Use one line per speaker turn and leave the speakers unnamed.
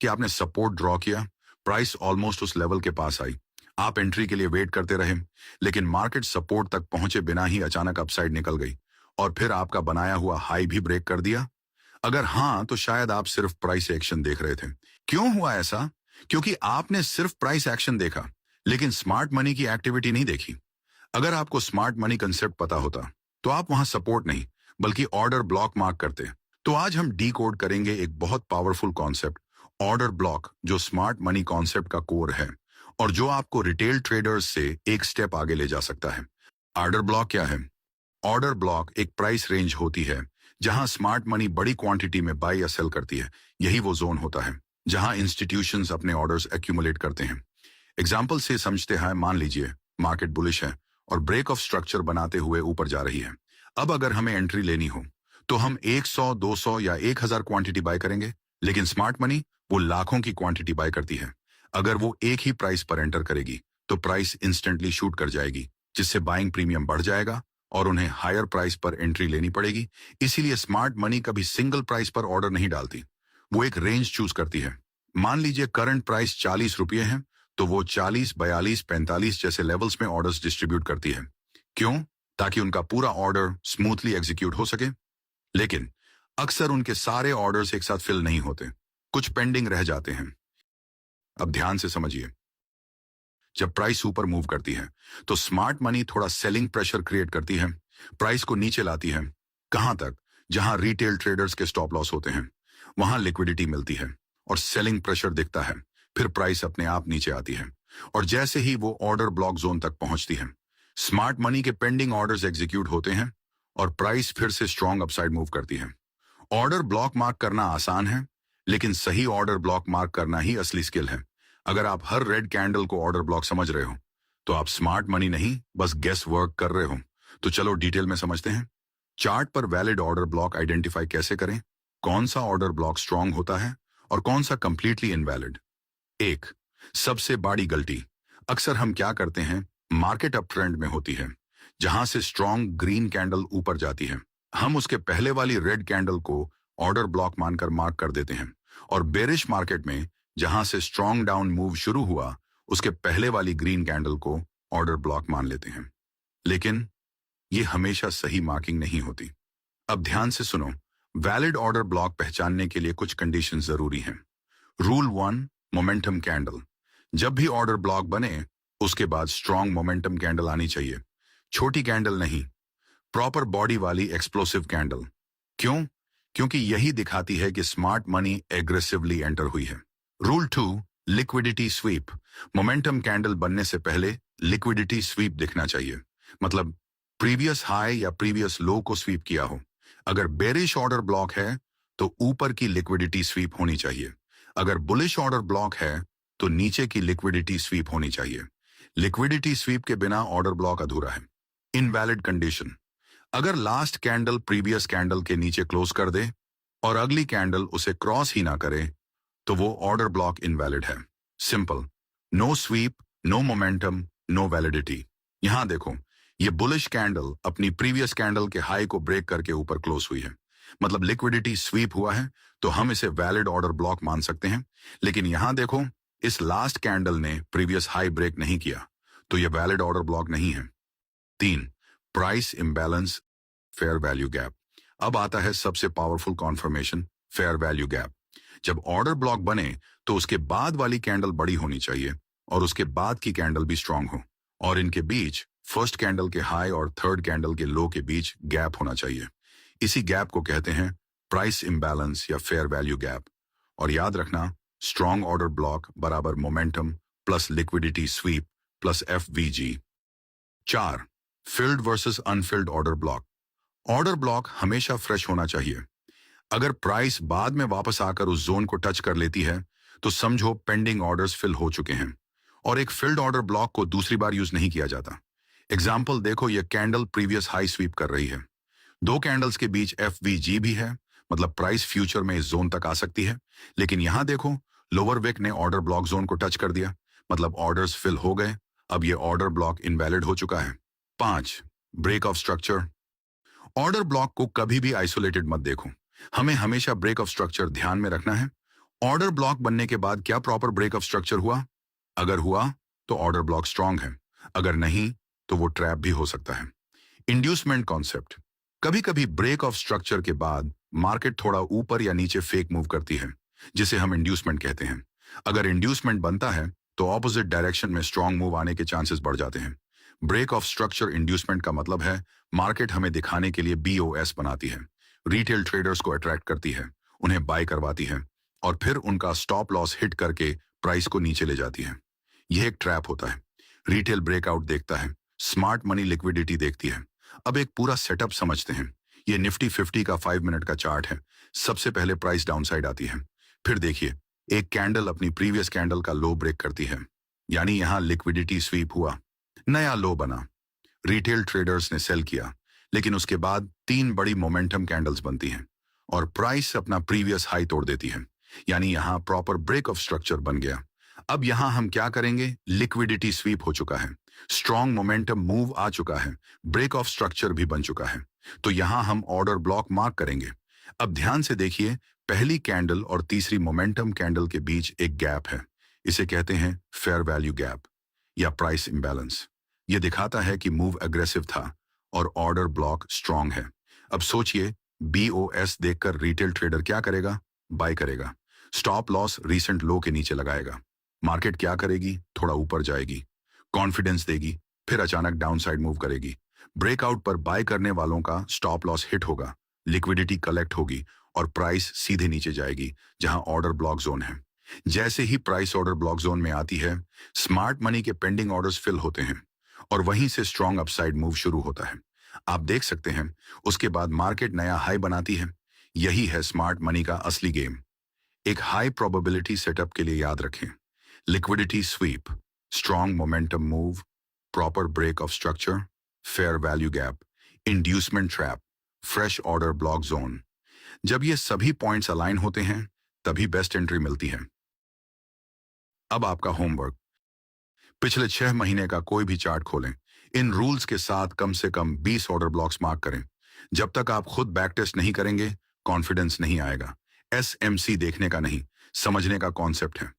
कि आपने support draw किया, प्राइस ऑलमोस्ट उस लेवल के पास आई, आप एंट्री के लिए वेट करते रहे, लेकिन मार्केट सपोर्ट तक पहुंचे बिना ही अचानक अपसाइड निकल गई और फिर आपका बनाया हुआ हाई भी ब्रेक कर दिया? अगर हाँ, तो शायद आप सिर्फ प्राइस एक्शन देख रहे थे। क्यों हुआ ऐसा? क्योंकि आपने सिर्फ प्राइस एक्शन देखा, लेकिन स्मार्ट मनी की एक्टिविटी नहीं देखी। अगर आपको स्मार्ट मनी कंसेप्ट पता होता, तो आप वहां सपोर्ट नहीं, बल्कि ऑर्डर ब्लॉक मार्क करते। तो आज हम डी कोड करेंगे एक बहुत पावरफुल कॉन्सेप्ट, ऑर्डर ब्लॉक, जो स्मार्ट मनी कॉन्सेप्ट का कोर है और जो आपको रिटेल ट्रेडर्स से एक स्टेप आगे ले जा सकता है। ऑर्डर ब्लॉक क्या है? ऑर्डर ब्लॉक एक प्राइस रेंज होती है जहां स्मार्ट मनी बड़ी क्वांटिटी में बाई या सेल करती है। यही वो जोन होता है जहां इंस्टीट्यूशंस अपने ऑर्डर्स एक्यूमुलेट करते हैं। एग्जाम्पल से समझते हैं, मान लीजिए मार्केट बुलिश है और ब्रेक ऑफ स्ट्रक्चर बनाते हुए ऊपर जा रही है। अब अगर हमें एंट्री लेनी हो तो हम 100, 200 या 1000 क्वांटिटी बाय करेंगे, लेकिन स्मार्ट मनी वो लाखों की क्वांटिटी बाय करती है। अगर वो एक ही प्राइस पर एंटर करेगी तो प्राइस इंस्टेंटली शूट कर जाएगी, जिससे बाइंग प्रीमियम बढ़ जाएगा और उन्हें हायर प्राइस पर एंट्री लेनी पड़ेगी। इसीलिए स्मार्ट मनी कभी सिंगल प्राइस पर ऑर्डर नहीं डालती, वो एक रेंज चूज करती है। मान लीजिए करंट प्राइस 40 रुपये है, तो वो 40, 42, 45 जैसे लेवल्स में ऑर्डर्स डिस्ट्रीब्यूट करती है। क्यों? ताकि उनका पूरा ऑर्डर स्मूथली एग्जीक्यूट हो सके। लेकिन अक्सर उनके सारे ऑर्डर्स एक साथ फिल नहीं होते, कुछ पेंडिंग रह जाते हैं। अब ध्यान से समझिए, जब प्राइस ऊपर मूव करती है तो स्मार्ट मनी थोड़ा सेलिंग प्रेशर क्रिएट करती है, प्राइस को नीचे लाती है। कहां तक? जहां रिटेल ट्रेडर्स के स्टॉप लॉस होते हैं, वहां लिक्विडिटी मिलती है और सेलिंग प्रेशर दिखता है। फिर प्राइस अपने आप नीचे आती है और जैसे ही वो ऑर्डर ब्लॉक जोन तक पहुंचती है, स्मार्ट मनी के पेंडिंग ऑर्डर्स एग्जीक्यूट होते हैं और प्राइस फिर से स्ट्रॉन्ग अपसाइड मूव करती है। ऑर्डर ब्लॉक मार्क करना आसान है, लेकिन सही ऑर्डर ब्लॉक मार्क करना ही असली स्किल है। अगर आप हर रेड कैंडल को ऑर्डर ब्लॉक समझ रहे हो, तो आप स्मार्ट मनी नहीं, बस गेस वर्क कर रहे हो। तो चलो डिटेल में समझते हैं। चार्ट पर वैलिड ऑर्डर ब्लॉक आइडेंटिफाई कैसे करें, कौन सा ऑर्डर ब्लॉक स्ट्रांग होता है और कौन सा कंप्लीटली इनवैलिड। एक, सबसे बड़ी गलती। अक्सर हम क्या करते हैं, मार्केट अप ट्रेंड में होती है, जहां से स्ट्रॉन्ग ग्रीन कैंडल ऊपर जाती है, हम उसके पहले वाली रेड कैंडल को ऑर्डर ब्लॉक मानकर मार्क कर देते हैं, और बेरिश मार्केट में जहां से स्ट्रॉन्ग डाउन मूव शुरू हुआ, उसके पहले वाली ग्रीन कैंडल को ऑर्डर ब्लॉक मान लेते हैं। लेकिन ये हमेशा सही मार्किंग नहीं होती। अब ध्यान से सुनो, वैलिड ऑर्डर ब्लॉक पहचानने के लिए कुछ कंडीशन जरूरी हैं। Rule 1, momentum candle. जब भी ऑर्डर ब्लॉक बने, उसके बाद स्ट्रॉन्ग मोमेंटम कैंडल आनी चाहिए। छोटी कैंडल नहीं, प्रॉपर बॉडी वाली एक्सप्लोसिव कैंडल। क्यों? क्योंकि यही दिखाती है कि स्मार्ट मनी एग्रेसिवली एंटर हुई है। Rule 2, liquidity SVEEP. Momentum candle बनने से पहले लिक्विडिटी स्वीप दिखना चाहिए, मतलब प्रीवियस हाई या प्रीवियस लो को स्वीप किया हो। अगर बेरिश ऑर्डर ब्लॉक है तो ऊपर की लिक्विडिटी स्वीप होनी चाहिए। अगर बुलिश ऑर्डर ब्लॉक है तो नीचे की लिक्विडिटी स्वीप होनी चाहिए। लिक्विडिटी स्वीप के बिना ऑर्डर ब्लॉक अधूरा है। Invalid condition. अगर लास्ट कैंडल प्रीवियस कैंडल के नीचे क्लोज कर दे और अगली कैंडल उसे क्रॉस ही ना करे, तो वो ऑर्डर ब्लॉक इनवैलिड है। Simple, no sweep, no momentum, no validity. यहां देखो, ये बुलिश कैंडल अपनी प्रीवियस कैंडल के हाई को ब्रेक करके ऊपर क्लोज हुई है, मतलब लिक्विडिटी स्वीप हुआ है, तो हम इसे वैलिड ऑर्डर ब्लॉक मान सकते हैं। लेकिन यहां देखो, इस लास्ट कैंडल ने प्रीवियस हाई ब्रेक नहीं किया, तो यह वैलिड ऑर्डर ब्लॉक नहीं है। 3, price imbalance, fair value gap. अब आता है सबसे powerful conformation, fair value gap. जब ऑर्डर ब्लॉक बने तो उसके बाद वाली कैंडल बड़ी होनी चाहिए और उसके बाद की कैंडल भी स्ट्रांग हो, और इनके बीच फर्स्ट कैंडल के हाई और थर्ड कैंडल के लो के बीच गैप होना चाहिए। इसी गैप को कहते हैं प्राइस इम्बैलेंस या फेयर वैल्यू गैप। और याद रखना, स्ट्रॉन्ग ऑर्डर ब्लॉक बराबर momentum plus liquidity SVEEP plus FVG। 4, field versus Anfield order block. Order block हमेशा फ्रेश होना चाहिए। अगर प्राइस बाद में वापस आकर उस जोन को टच कर लेती है, तो समझो पेंडिंग ऑर्डर्स फिल हो चुके हैं, और एक फिल्ड ऑर्डर ब्लॉक को दूसरी बार यूज नहीं किया जाता। एग्जाम्पल देखो, यह कैंडल प्रीवियस हाई स्वीप कर रही है, 2 कैंडल्स के बीच FVG भी है, मतलब प्राइस फ्यूचर में इस जोन तक आ सकती है। लेकिन यहां देखो, लोअर विक ने ऑर्डर ब्लॉक जोन को टच कर दिया, मतलब ऑर्डर्स फिल हो गए। अब ये ऑर्डर ब्लॉक इनवैलिड हो चुका है। 5, break of structure. Order block को कभी भी आइसोलेटेड मत देखो, हमें हमेशा ब्रेक ऑफ स्ट्रक्चर ध्यान में रखना है। ऑर्डर ब्लॉक बनने के बाद क्या प्रॉपर ब्रेक ऑफ स्ट्रक्चर हुआ? अगर हुआ तो ऑर्डर ब्लॉक स्ट्रांग है, अगर नहीं तो वो ट्रैप भी हो सकता है। Inducement concept. कभी कभी ब्रेक ऑफ स्ट्रक्चर के बाद मार्केट थोड़ा ऊपर या नीचे फेक मूव करती है, जिसे हम इंड्यूसमेंट कहते हैं। अगर इंड्यूसमेंट बनता है तो ऑपोजिट डायरेक्शन में स्ट्रांग मूव आने के चांसेस बढ़ जाते हैं। ब्रेक ऑफ स्ट्रक्चर इंड्यूसमेंट का मतलब है मार्केट हमें दिखाने के लिए बीओएस बनाती है, रिटेल ट्रेडर्स को अट्रैक्ट करती है, उन्हें बाय करवाती है और फिर उनका स्टॉप लॉस हिट करके प्राइस को नीचे ले जाती है। यह एक ट्रैप होता है। रिटेल ब्रेकआउट देखता है, स्मार्ट मनी लिक्विडिटी देखती है। अब एक पूरा सेटअप समझते हैं। ये निफ्टी 50 का 5 मिनट का चार्ट है। सबसे पहले प्राइस डाउनसाइड आती है, फिर देखिए एक कैंडल अपनी प्रीवियस कैंडल का लो ब्रेक करती है, यानी यहां लिक्विडिटी स्वीप हुआ, नया लो बना, रिटेल ट्रेडर्स ने सेल किया, लेकिन उसके बाद 3 बड़ी मोमेंटम कैंडल्स बनती हैं और प्राइस अपना प्रीवियस हाई तोड़ देती है, यानी यहां प्रॉपर ब्रेक ऑफ स्ट्रक्चर बन गया। अब यहां हम क्या करेंगे? लिक्विडिटी स्वीप हो चुका है, स्ट्रॉन्ग मोमेंटम मूव आ चुका है, ब्रेक ऑफ स्ट्रक्चर भी बन चुका है, तो यहां हम ऑर्डर ब्लॉक मार्क करेंगे। अब ध्यान से देखिए, पहली कैंडल और तीसरी मोमेंटम कैंडल के बीच एक गैप है। इसे कहते हैं फेयर वैल्यू गैप या प्राइस इंबैलेंस। यह दिखाता है कि मूव एग्रेसिव था और ऑर्डर ब्लॉक स्ट्रांग है। अब सोचिए, बीओएस देखकर रिटेल ट्रेडर क्या करेगा? बाय करेगा, स्टॉप लॉस रीसेंट लो के नीचे लगाएगा। मार्केट क्या करेगी? थोड़ा ऊपर जाएगी, कॉन्फिडेंस देगी, फिर अचानक डाउनसाइड मूव करेगी। ब्रेकआउट पर बाय करने वालों का स्टॉप लॉस हिट होगा, लिक्विडिटी कलेक्ट होगी और प्राइस सीधे नीचे जाएगी जहां ऑर्डर ब्लॉक जोन है। जैसे ही प्राइस ऑर्डर ब्लॉक जोन में आती है, स्मार्ट मनी के पेंडिंग ऑर्डर्स फिल होते हैं और वहीं से स्ट्रॉन्ग अपसाइड मूव शुरू होता है। आप देख सकते हैं, उसके बाद मार्केट नया हाई बनाती है। यही है स्मार्ट मनी का असली गेम। एक हाई प्रोबेबिलिटी सेटअप के लिए याद रखें: liquidity sweep, strong momentum move, proper break of structure, fair value gap, inducement trap, fresh order block zone. जब ये सभी पॉइंट्स अलाइन होते हैं, तभी बेस्ट एंट्री मिलती है। अब आपका होमवर्क: पिछले 6 महीने का कोई भी चार्ट खोलें, इन रूल्स के साथ कम से कम 20 ऑर्डर ब्लॉक्स मार्क करें। जब तक आप खुद बैक टेस्ट नहीं करेंगे, कॉन्फिडेंस नहीं आएगा। एसएमसी देखने का नहीं, समझने का कॉन्सेप्ट है।